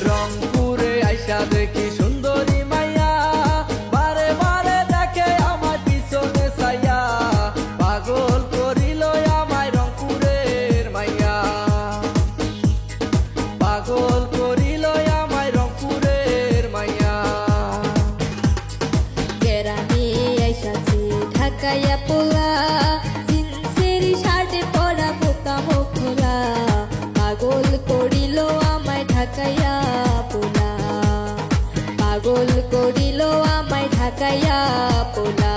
রংপুরে আইসা দেখি সুন্দরী মাইয়া, বারে বারে দেখে আমার পিছনে ছাইয়া, পাগল করিল আমায় রংপুরের মাইয়া, পাগল করিল আমায় রংপুরের মাইয়া। কেরানি আইসাছে ঢাকাইয়া পোলা, জিন্সের শার্টে পরা বোকা মোখলা, পাগল করিল আমায় ঢাকাইয়া পোলা, পাগল করিল আমায় ঢাকাইয়া পোলা।